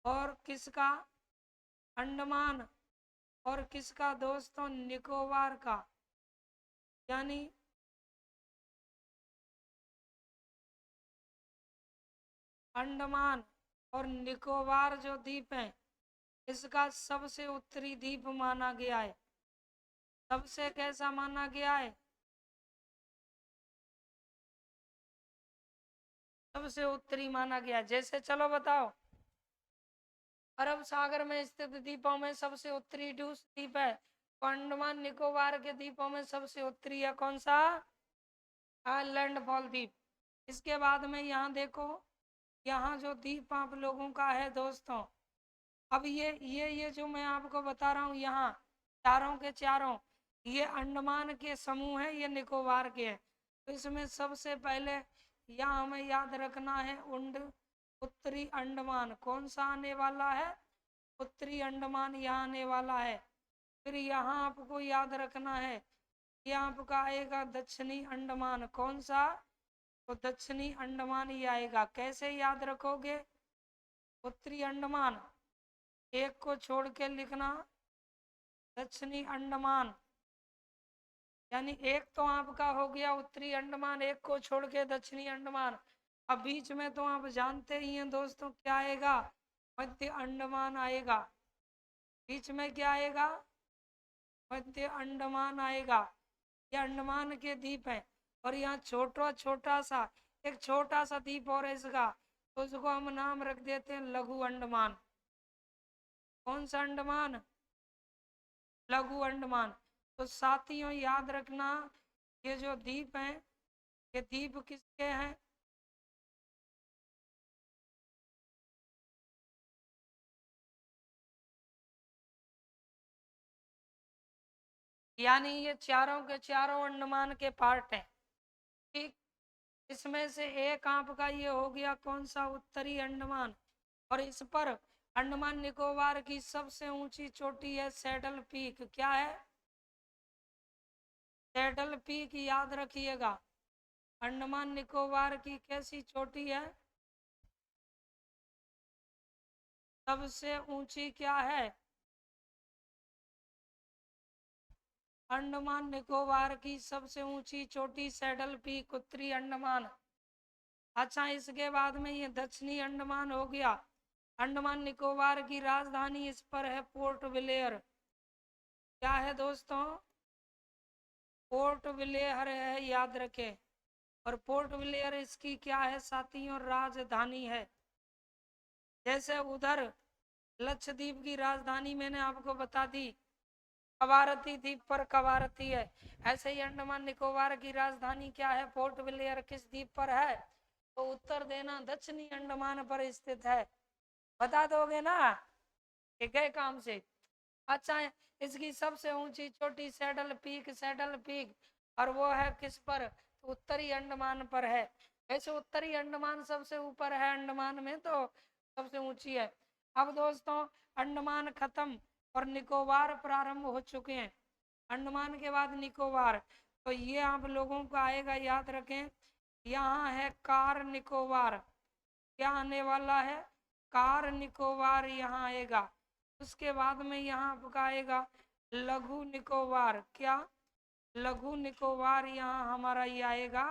और किसका? अंडमान और किसका दोस्तों? निकोबार का। यानी अंडमान और निकोबार जो द्वीप है इसका सबसे उत्तरी द्वीप माना गया है। सबसे कैसा माना गया है? सबसे उत्तरी माना गया। जैसे चलो बताओ, अरब सागर में स्थित द्वीपों में सबसे उत्तरी द्वीप है तो अंडमान निकोबार के द्वीपों में सबसे उत्तरी है कौन सा? लैंडफॉल द्वीप। इसके बाद में यहाँ देखो, यहाँ जो द्वीप आप लोगों का है दोस्तों, अब ये जो मैं आपको बता रहा हूँ, यहाँ चारों के चारों ये अंडमान के समूह है, ये निकोबार के हैं। तो इसमें सबसे पहले यहाँ हमें याद रखना है उत्तरी अंडमान। कौन सा आने वाला है? उत्तरी अंडमान यहाँ आने वाला है। फिर यहाँ आपको याद रखना है, ये आपका आएगा दक्षिणी अंडमान। कौन सा? तो दक्षिणी अंडमान ही आएगा। कैसे याद रखोगे? उत्तरी अंडमान एक को छोड़ के लिखना दक्षिणी अंडमान, यानी एक तो आपका हो गया उत्तरी अंडमान, एक को छोड़ के दक्षिणी अंडमान। अब बीच में तो आप जानते ही हैं दोस्तों क्या आएगा? मध्य अंडमान आएगा। बीच में क्या आएगा? मध्य अंडमान आएगा। ये अंडमान के द्वीप है और यहाँ छोटा छोटा सा एक छोटा सा द्वीप और है इसका, तो उसको हम नाम रख देते हैं लघु अंडमान। कौन सा अंडमान? लघु अंडमान। तो साथियों याद रखना, ये जो द्वीप हैं ये द्वीप किसके हैं? यानी ये चारों के चारों अंडमान के पार्ट हैं। ठीक, इसमें से एक आपका ये हो गया कौन सा? उत्तरी अंडमान। और इस पर अंडमान निकोबार की सबसे ऊंची चोटी है सैडल पीक। क्या है? सैडल पीक, याद रखिएगा। अंडमान निकोबार की कैसी चोटी है? सबसे ऊंची क्या है? अंडमान निकोबार की सबसे ऊंची चोटी सैडल पीक, उत्तरी अंडमान। अच्छा, इसके बाद में ये दक्षिणी अंडमान हो गया। अंडमान निकोबार की राजधानी इस पर है पोर्ट ब्लेयर। क्या है दोस्तों? पोर्ट ब्लेयर है, याद रखें। और पोर्ट ब्लेयर इसकी क्या है साथियों? राजधानी है। जैसे उधर लक्षद्वीप की राजधानी मैंने आपको बता दी, कवारती द्वीप पर कवारती है, ऐसे ही अंडमान निकोबार की राजधानी क्या है? Port Blair. किस द्वीप पर है? तो उत्तर देना दक्षिणी अंडमान पर स्थित है। बता दोगे ना? ठीक है, काम से। अच्छा, इसकी सबसे ऊंची चोटी सैडल पीक, सैडल पीक, और वो है किस पर? तो उत्तरी अंडमान पर है। ऐसे उत्तरी अंडमान सबसे ऊपर है अंडमान में, तो सबसे ऊंची है। अब दोस्तों अंडमान खत्म और निकोबार प्रारंभ हो चुके हैं। अंडमान के बाद निकोबार, तो ये आप लोगों को आएगा, याद रखें। यहाँ है कार निकोबार। क्या आने वाला है? कार निकोबार यहाँ आएगा। उसके बाद में यहाँ आपका आएगा लघु निकोबार। क्या? लघु निकोबार यहाँ हमारा ये आएगा।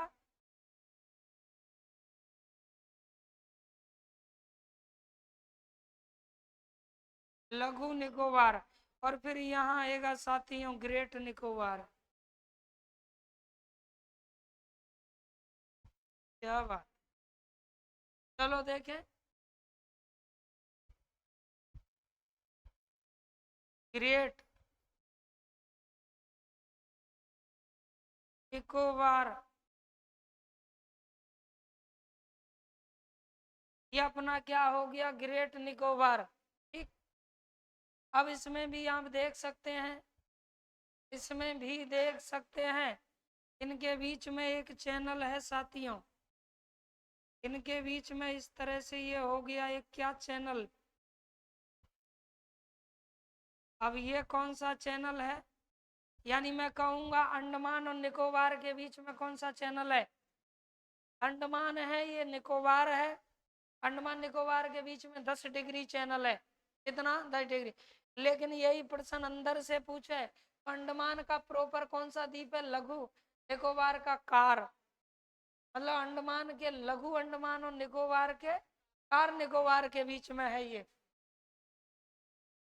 लघु निकोबार। और फिर यहाँ आएगा साथियों ग्रेट निकोबार। क्या बात। चलो देखें, ग्रेट निकोबार, ये अपना क्या हो गया? ग्रेट निकोबार। ठीक, अब इसमें भी आप देख सकते हैं, इसमें भी देख सकते हैं, इनके बीच में एक चैनल है साथियों। इनके बीच में इस तरह से ये हो गया एक क्या चैनल? अब ये कौन सा चैनल है? यानी मैं कहूंगा अंडमान और निकोबार के बीच में कौन सा चैनल है? अंडमान है, ये निकोबार है। अंडमान निकोबार के बीच में 10 डिग्री चैनल है। कितना? 10 डिग्री। लेकिन यही प्रश्न अंदर से पूछे, अंडमान का प्रॉपर कौन सा द्वीप है? लघु। निकोबार का कार। मतलब अंडमान के लघु अंडमान और निकोबार के कार निकोबार के बीच में है ये।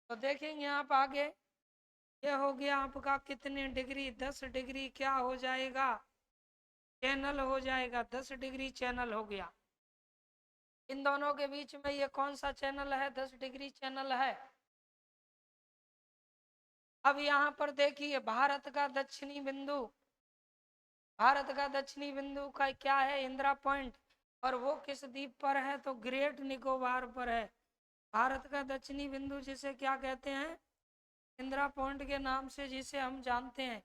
तो देखेंगे आप आगे, ये हो गया आपका कितने डिग्री? 10 डिग्री क्या हो जाएगा? चैनल हो जाएगा। 10 डिग्री चैनल हो गया। इन दोनों के बीच में ये कौन सा चैनल है? 10 डिग्री चैनल है। अब यहाँ पर देखिए भारत का दक्षिणी बिंदु, भारत का दक्षिणी बिंदु का क्या है? इंदिरा पॉइंट। और वो किस द्वीप पर है? तो ग्रेट निकोबार पर है। भारत का दक्षिणी बिंदु जिसे क्या कहते हैं? इंदिरा पॉइंट के नाम से जिसे हम जानते हैं,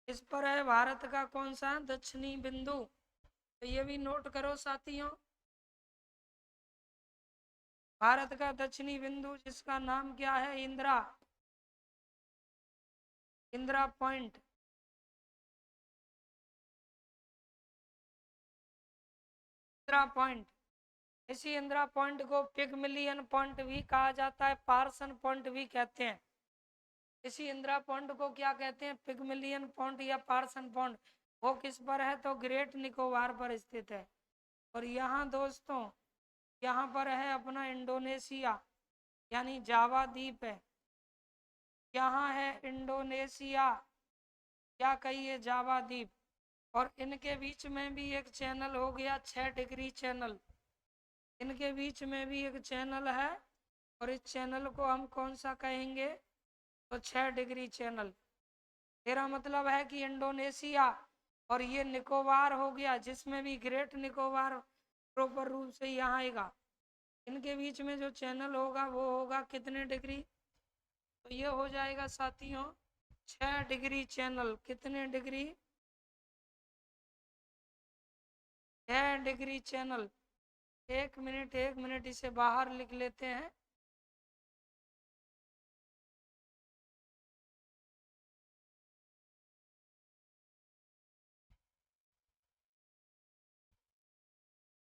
इस पर है भारत का कौन सा? दक्षिणी बिंदु। तो ये भी नोट करो साथियों। भारत का दक्षिणी बिंदु जिसका नाम क्या है? इंदिरा, इंदिरा पॉइंट। इंदिरा पॉइंट, इसी इंदिरा पॉइंट को पिगमिलियन पॉइंट भी कहा जाता है, पार्सन पॉइंट भी कहते हैं। इसी इंदिरा पॉइंट को क्या कहते हैं? पिगमिलियन पॉइंट या पार्सन पॉइंट। वो किस पर है? तो ग्रेट निकोबार पर स्थित है। और यहाँ दोस्तों, यहाँ पर है अपना इंडोनेशिया, यानी जावा द्वीप है। यहाँ है इंडोनेशिया, क्या कहिए, जावा द्वीप। और इनके बीच में भी एक चैनल हो गया 6 डिग्री चैनल। इनके बीच में भी एक चैनल है, और इस चैनल को हम कौन सा कहेंगे? तो 6 डिग्री चैनल। मेरा मतलब है कि इंडोनेशिया और ये निकोबार हो गया, जिसमें भी ग्रेट निकोबार प्रॉपर रूप से यहाँ आएगा। इनके बीच में जो चैनल होगा वो होगा कितने डिग्री? तो ये हो जाएगा साथियों 6 डिग्री चैनल। कितने डिग्री? 6 degree channel. एक मिनट इसे बाहर लिख लेते हैं।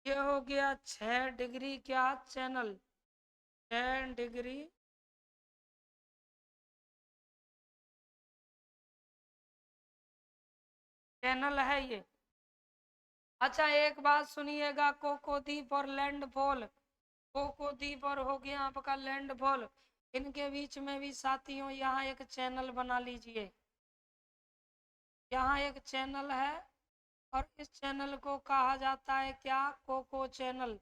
ये हो गया 6 डिग्री क्या चैनल? 6 डिग्री चैनल है ये। अच्छा एक बात सुनिएगा, कोको द्वीप और लैंडफॉल, कोको द्वीप और हो गया आपका लैंडफॉल, इनके बीच में भी साथियों यहाँ एक चैनल बना लीजिए। यहाँ एक चैनल है, और इस चैनल को कहा जाता है क्या? Cocoa channel.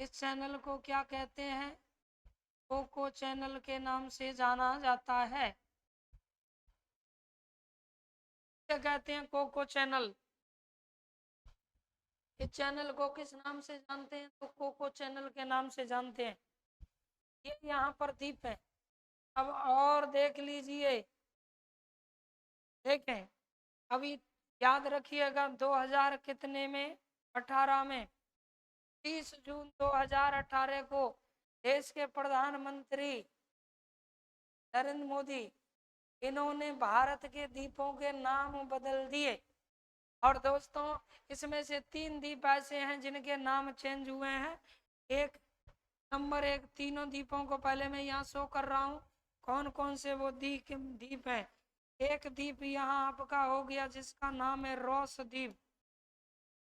इस चैनल को क्या कहते हैं? कोको चैनल के नाम से जाना जाता है। क्या कहते हैं? Cocoa channel. इस चैनल को किस नाम से जानते हैं? तो कोको चैनल के नाम से जानते हैं। ये यहाँ पर द्वीप है। अब और देख लीजिए, देखें अभी, याद रखिएगा 2000 कितने में? 18 में, 30 जून 2018 को देश के प्रधानमंत्री नरेंद्र मोदी, इन्होंने भारत के द्वीपों के नाम बदल दिए। और दोस्तों इसमें से 3 द्वीप ऐसे हैं जिनके नाम चेंज हुए हैं। एक नंबर 1, तीनों द्वीपों को पहले मैं यहाँ शो कर रहा हूँ कौन कौन से वो द्वीप है। एक द्वीप यहाँ आपका हो गया जिसका नाम है रॉस द्वीप,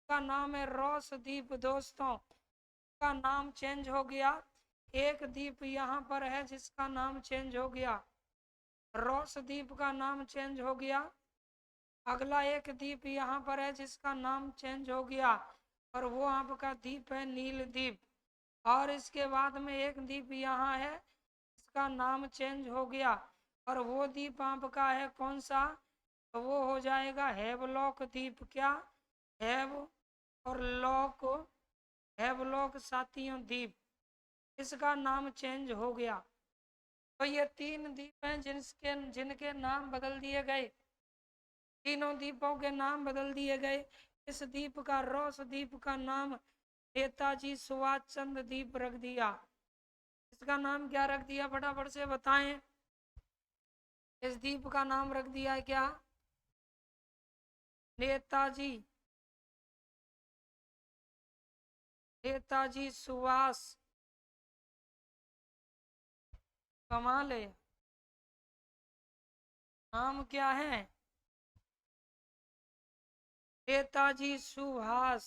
का नाम है रॉस द्वीप दोस्तों, का नाम चेंज हो गया। एक द्वीप यहाँ पर है जिसका नाम चेंज हो गया, रॉस द्वीप का नाम चेंज हो गया। अगला एक द्वीप यहाँ पर है जिसका नाम चेंज हो गया, और वो आपका द्वीप है नील द्वीप। और इसके बाद में एक द्वीप यहाँ है, इसका नाम चेंज हो गया, और वो द्वीप आपका है कौन सा? तो वो हो जाएगा हैवलॉक द्वीप। क्या? हैव और लॉक, हैवलॉक साथियों द्वीप, इसका नाम चेंज हो गया। तो ये 3 द्वीप हैं जिनके नाम बदल दिए गए। तीनों द्वीपों के नाम बदल दिए गए। इस द्वीप का, रॉस द्वीप का नाम नेताजी सुभाष चंद्र द्वीप रख दिया। इसका नाम क्या रख दिया? फटाफट से बताएं। इस द्वीप का नाम रख दिया है क्या? नेताजी, नेताजी सुभाष, कमाल है। नाम क्या है? नेताजी सुभाष,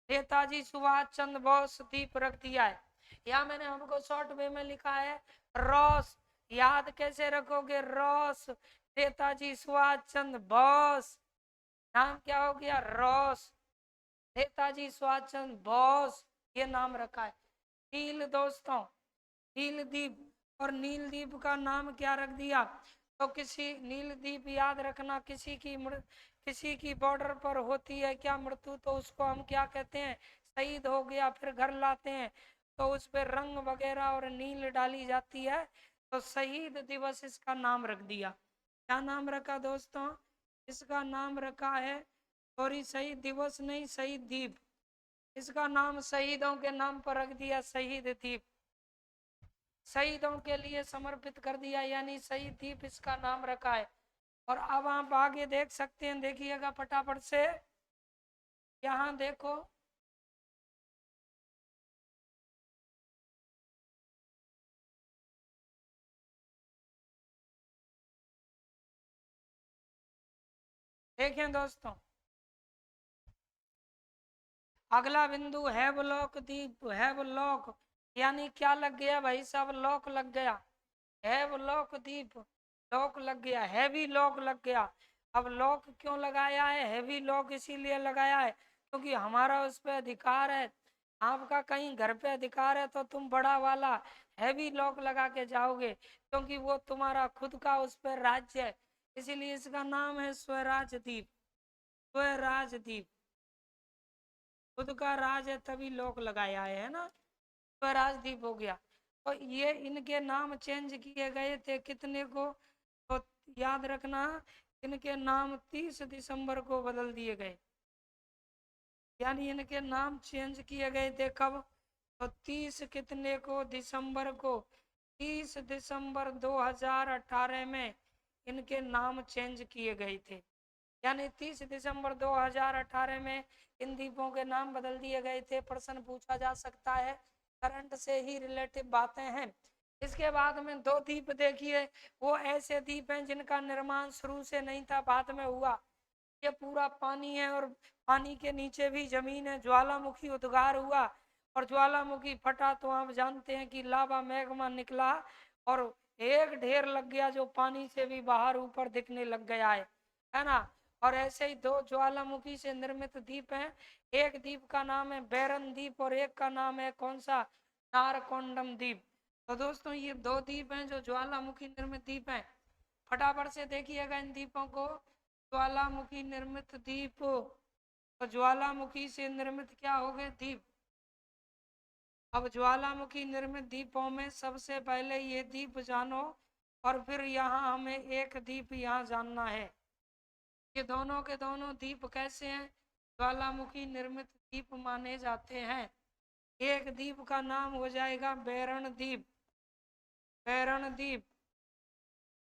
नेताजी सुभाष चंद्र बोस द्वीप रख दिया है। या मैंने हमको शॉर्ट वे में लिखा है रॉस। याद कैसे रखोगे? रॉस, नेताजी सुभाष चंद्र बोस, नाम क्या हो गया? रॉस, नेताजी सुभाष चंद्र बोस, ये नाम रखा है। नील दोस्तों, नील द्वीप, और नील द्वीप का नाम क्या रख दिया? तो किसी, नील द्वीप याद रखना, किसी की बॉर्डर पर होती है क्या मृत्यु, तो उसको हम क्या कहते हैं? शहीद हो गया, फिर घर लाते हैं तो उस पर रंग वगैरह और नील डाली जाती है, तो शहीद दिवस इसका नाम रख दिया। क्या नाम रखा दोस्तों? इसका नाम रखा है, सॉरी शहीद दिवस नहीं, शहीद द्वीप। इसका नाम शहीदों के नाम पर रख दिया, शहीद द्वीप, शहीदों के लिए समर्पित कर दिया, यानी शहीद द्वीप इसका नाम रखा है। और अब आप आगे देख सकते हैं, देखिएगा फटाफट से, यहाँ देखो देखें दोस्तों, अगला बिंदु हैवलॉक द्वीप, हैवलॉक यानी क्या लग गया भाई साहब, लॉक लग गया, हैवलॉक द्वीप, लॉक लग गया, हैवी लॉक लग गया। अब लॉक क्यों लगाया है, हैवी लॉक इसीलिए लगाया है क्योंकि हमारा उस पर अधिकार है, आपका कहीं घर पे अधिकार है तो तुम बड़ा वाला हैवी लॉक लगा के जाओगे, क्योंकि वो तुम्हारा खुद का उस पर राज्य है, इसीलिए इसका नाम है स्वराज द्वीप, स्वराज द्वीप, खुद का राज है तभी लोक लगाया है ना, स्वराज द्वीप हो गया। और ये इनके नाम चेंज किए गए थे कितने को, तो याद रखना, इनके नाम 30 दिसंबर को बदल दिए गए, यानी इनके नाम चेंज किए गए थे कब, तो 30 कितने को, दिसंबर को, 30 दिसंबर 2018 में इनके नाम चेंज किए गए थे, यानी 30 दिसंबर 2018 में इन द्वीपों के नाम बदल दिए गए थे। प्रश्न पूछा जा सकता है, करंट से ही रिलेटिव बातें हैं। इसके बाद में दो द्वीप देखिए, वो ऐसे द्वीप हैं जिनका निर्माण शुरू से नहीं था, बाद में हुआ, ये पूरा पानी है और पानी के नीचे भी जमीन है, ज्वालामुखी उद्गार हुआ और ज्वालामुखी फटा तो आप जानते हैं कि लावा मैग्मा निकला और एक ढेर लग गया जो पानी से भी बाहर ऊपर दिखने लग गया है ना। और ऐसे ही दो ज्वालामुखी से निर्मित द्वीप हैं, एक द्वीप का नाम है बैरन द्वीप और एक का नाम है कौन सा, नारकोंडम द्वीप। तो दोस्तों ये दो द्वीप हैं जो ज्वालामुखी निर्मित द्वीप हैं, फटाफट से देखिएगा इन द्वीपों को, ज्वालामुखी निर्मित द्वीप, तो ज्वालामुखी से निर्मित क्या हो गए द्वीप। अब ज्वालामुखी निर्मित द्वीपों में सबसे पहले ये द्वीप जानो और फिर यहाँ हमें एक द्वीप यहाँ जानना है, ये दोनों के दोनों द्वीप कैसे हैं, ज्वालामुखी निर्मित द्वीप माने जाते हैं। एक द्वीप का नाम हो जाएगा बैरण द्वीप, बैरण द्वीप,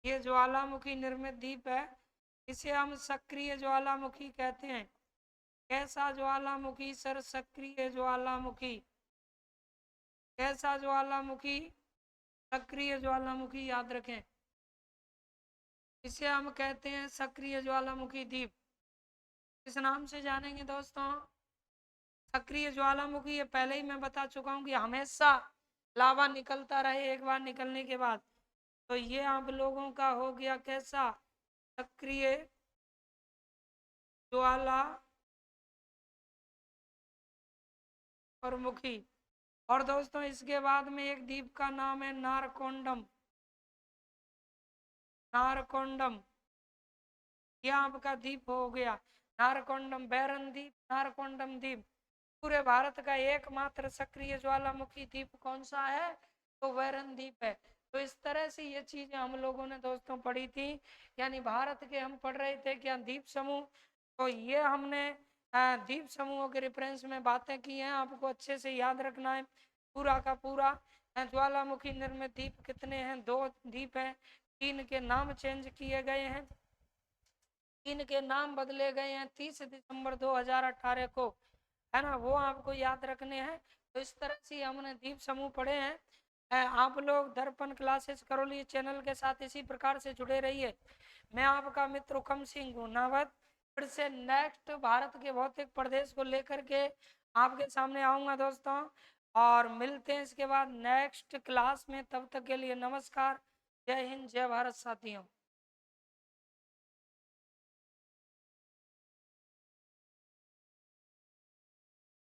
ये ज्वालामुखी निर्मित द्वीप है, इसे हम सक्रिय ज्वालामुखी कहते हैं। कैसा ज्वालामुखी सर, सक्रिय ज्वालामुखी, कैसा ज्वालामुखी, सक्रिय ज्वालामुखी, याद रखें, इसे हम कहते हैं सक्रिय ज्वालामुखी द्वीप, इस नाम से जानेंगे दोस्तों। सक्रिय ज्वालामुखी ये पहले ही मैं बता चुका हूँ कि हमेशा लावा निकलता रहे एक बार निकलने के बाद, तो ये आप लोगों का हो गया कैसा, सक्रिय ज्वाला और मुखी। और दोस्तों इसके बाद में एक द्वीप का नाम है नारकोंडम, नारकोंडम, यह आपका द्वीप हो गया नारकोंडम, बैरन द्वीप, नारकोंडम द्वीप। पूरे भारत का एकमात्र सक्रिय ज्वालामुखी द्वीप कौन सा है, तो बैरन द्वीप है। तो इस तरह से ये चीजें हम लोगों ने दोस्तों पढ़ी थी, यानी भारत के हम पढ़ रहे थे क्या, द्वीप समूह, तो ये हमने द्वीप समूहों के रेफरेंस में बातें की हैं, आपको अच्छे से याद रखना है पूरा का पूरा। ज्वालामुखी निर्मित द्वीप कितने हैं, दो द्वीप हैं, तीन के नाम चेंज किए गए हैं, तीन के नाम बदले गए हैं 30 दिसंबर 2018 को, है ना, वो आपको याद रखने हैं। तो इस तरह से हमने द्वीप समूह पढ़े हैं। आप लोग दर्पण क्लासेस करौली चैनल के साथ इसी प्रकार से जुड़े रहिए। मैं आपका मित्र हुकम सिंह गुनावत फिर से नेक्स्ट भारत के भौतिक प्रदेश को लेकर के आपके सामने आऊँगा दोस्तों, और मिलते हैं इसके बाद नेक्स्ट क्लास में। तब तक के लिए नमस्कार, जय हिंद, जय भारत साथियों।